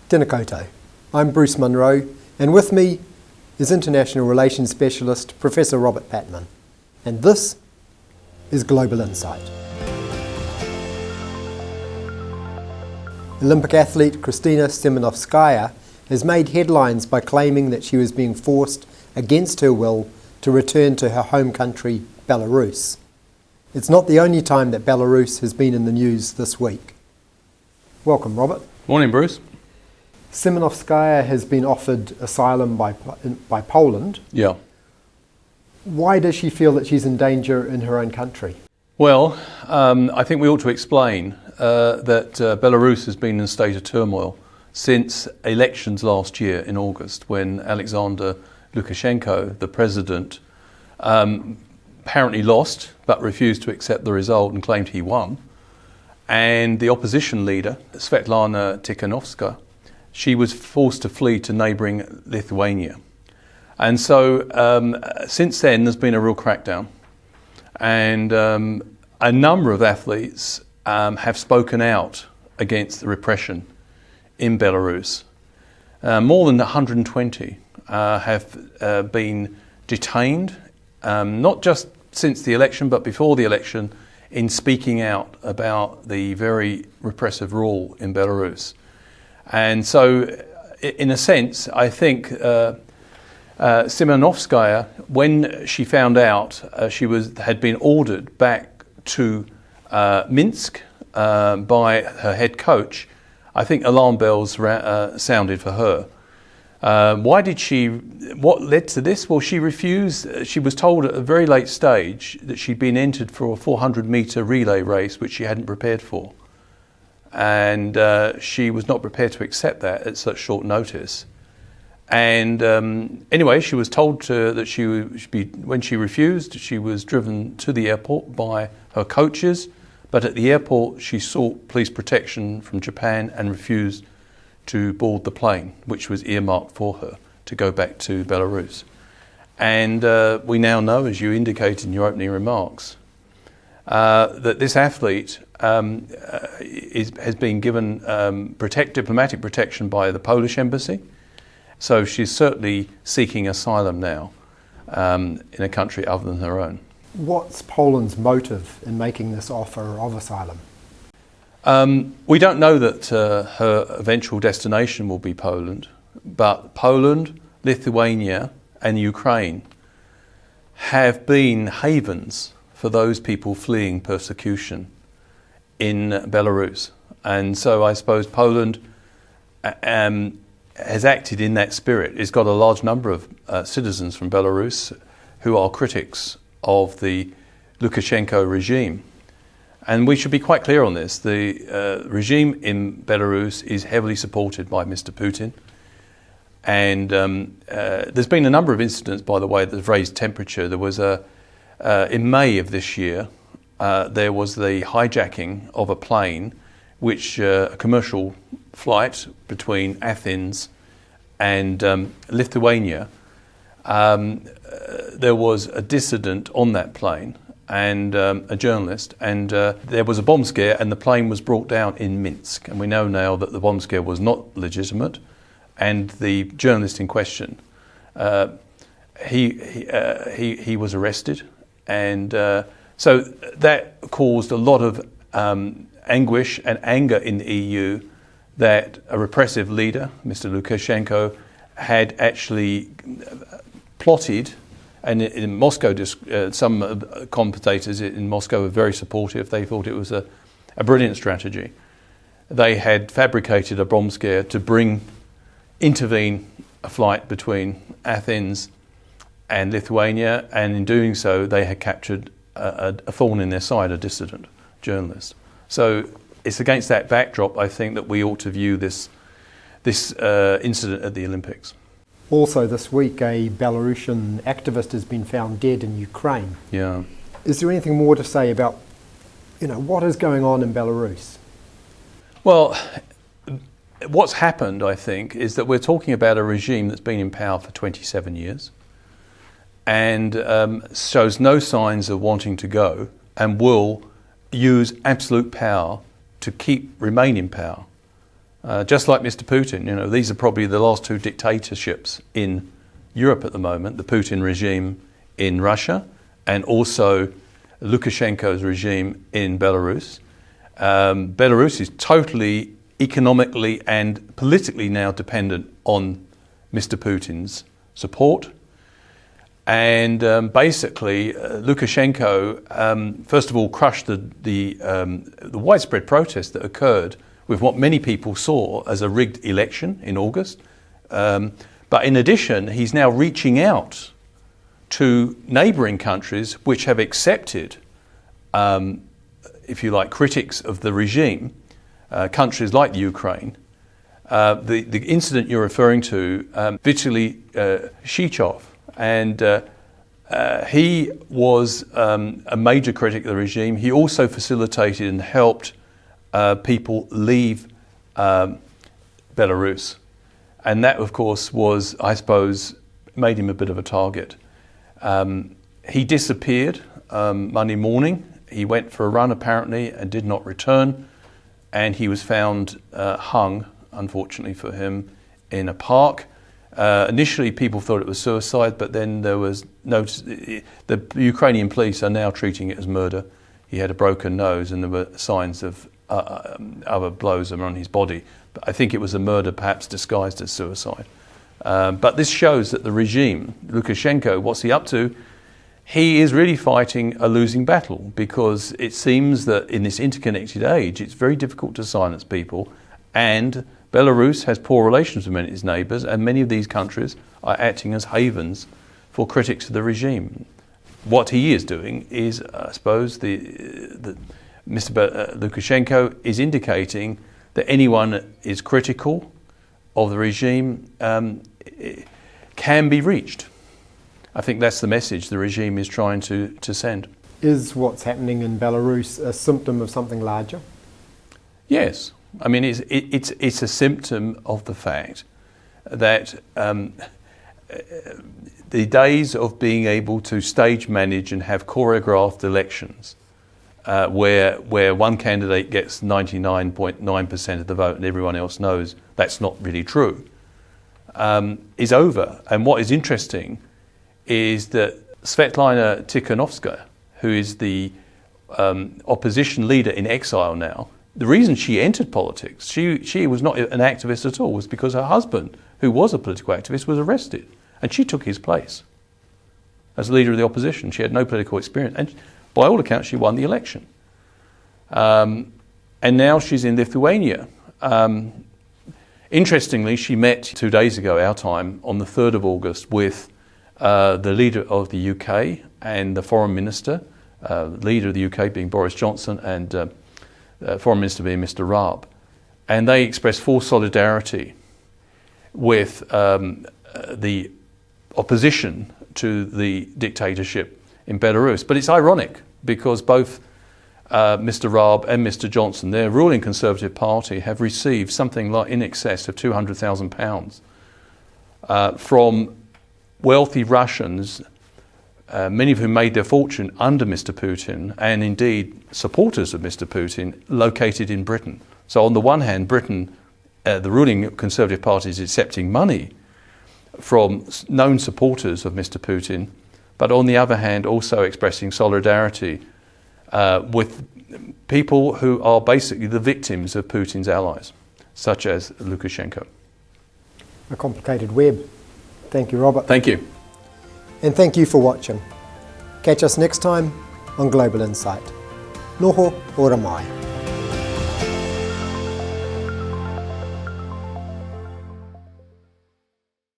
Tēnā koutou. I'm Bruce Munro, and with me is International Relations Specialist Professor Robert Patman. And this is Global Insight. Olympic athlete Kristina Semenovskaya has made headlines by claiming that she was being forced against her will to return to her home country, Belarus. It's not the only time that Belarus has been in the news this week. Welcome, Robert. Morning, Bruce. Semenovskaya has been offered asylum by Poland. Yeah. Why does she feel that she's in danger in her own country? Well, I think we ought to explain that Belarus has been in a state of turmoil since elections last year in August, when Alexander Lukashenko, the president, apparently lost but refused to accept the result and claimed he won. And the opposition leader, Svetlana Tikhanovskaya, she was forced to flee to neighbouring Lithuania. And so since then there's been a real crackdown. And a number of athletes have spoken out against the repression in Belarus. More than 120 have been detained, not just since the election but before the election, in speaking out about the very repressive rule in Belarus. And so, in a sense, I think Semenovskaya, when she found out she had been ordered back to Minsk by her head coach, I think alarm bells sounded for her. What led to this? Well, she refused. She was told at a very late stage that she'd been entered for a 400-metre relay race, which she hadn't prepared for. And she was not prepared to accept that at such short notice. And anyway, she was told that when she refused, she was driven to the airport by her coaches. But at the airport, she sought police protection from Japan and refused to board the plane, which was earmarked for her to go back to Belarus. And we now know, as you indicated in your opening remarks, that this athlete has been given diplomatic protection by the Polish embassy. So she's certainly seeking asylum now in a country other than her own. What's Poland's motive in making this offer of asylum? We don't know that her eventual destination will be Poland, but Poland, Lithuania and Ukraine have been havens for those people fleeing persecution in Belarus. And so I suppose Poland has acted in that spirit. It's got a large number of citizens from Belarus who are critics of the Lukashenko regime. And we should be quite clear on this. The regime in Belarus is heavily supported by Mr. Putin. And there's been a number of incidents, by the way, that have raised temperature. There was in May of this year, there was the hijacking of a plane, a commercial flight between Athens and Lithuania. There was a dissident on that plane and a journalist, and there was a bomb scare and the plane was brought down in Minsk. And we know now that the bomb scare was not legitimate, and the journalist in question, he was arrested. And so that caused a lot of anguish and anger in the EU that a repressive leader, Mr. Lukashenko, had actually plotted. And in Moscow, some commentators in Moscow were very supportive. They thought it was a brilliant strategy. They had fabricated a bomb scare to intervene a flight between Athens and Lithuania, and in doing so, they had captured a thorn in their side, a dissident journalist. So it's against that backdrop, I think, that we ought to view this incident at the Olympics. Also this week, a Belarusian activist has been found dead in Ukraine. Yeah. Is there anything more to say about, what is going on in Belarus? Well, what's happened, I think, is that we're talking about a regime that's been in power for 27 years and shows no signs of wanting to go, and will use absolute power to remain in power. Just like Mr. Putin, you know, these are probably the last two dictatorships in Europe at the moment, the Putin regime in Russia and also Lukashenko's regime in Belarus. Belarus is totally economically and politically now dependent on Mr. Putin's support. And basically, Lukashenko, first of all, crushed the widespread protest that occurred with what many people saw as a rigged election in August. But in addition, he's now reaching out to neighbouring countries which have accepted, if you like, critics of the regime, countries like Ukraine. The incident you're referring to, Vitaly Shichov, and he was a major critic of the regime. He also facilitated and helped people leave Belarus. And that, of course, was, I suppose, made him a bit of a target. He disappeared Monday morning. He went for a run, apparently, and did not return. And he was found hung, unfortunately for him, in a park. Initially, people thought it was suicide, but then there was the Ukrainian police are now treating it as murder. He had a broken nose, and there were signs of other blows around his body. But I think it was a murder, perhaps disguised as suicide. But this shows that the regime, Lukashenko, what's he up to? He is really fighting a losing battle, because it seems that in this interconnected age, it's very difficult to silence people, and Belarus has poor relations with many of its neighbours, and many of these countries are acting as havens for critics of the regime. What he is doing is, I suppose, Mr. Lukashenko is indicating that anyone is critical of the regime can be reached. I think that's the message the regime is trying to send. Is what's happening in Belarus a symptom of something larger? Yes. I mean, it's a symptom of the fact that the days of being able to stage manage and have choreographed elections where one candidate gets 99.9% of the vote and everyone else knows that's not really true, is over. And what is interesting is that Svetlana Tikhanovskaya, who is the opposition leader in exile now, the reason she entered politics, she was not an activist at all, was because her husband, who was a political activist, was arrested. And she took his place as leader of the opposition. She had no political experience. And by all accounts, she won the election. And now she's in Lithuania. Interestingly, she met 2 days ago, our time, on the 3rd of August, with the leader of the UK and the foreign minister, leader of the UK being Boris Johnson and foreign minister being Mr. Raab. And they expressed full solidarity with the opposition to the dictatorship in Belarus. But it's ironic because both Mr. Raab and Mr. Johnson, their ruling Conservative Party, have received something like in excess of £200,000 from wealthy Russians, many of whom made their fortune under Mr. Putin, and indeed supporters of Mr. Putin, located in Britain. So on the one hand, Britain, the ruling Conservative Party, is accepting money from known supporters of Mr. Putin, but on the other hand also expressing solidarity with people who are basically the victims of Putin's allies, such as Lukashenko. A complicated web. Thank you, Robert. Thank you. And thank you for watching. Catch us next time on Global Insight. Noho ora mai.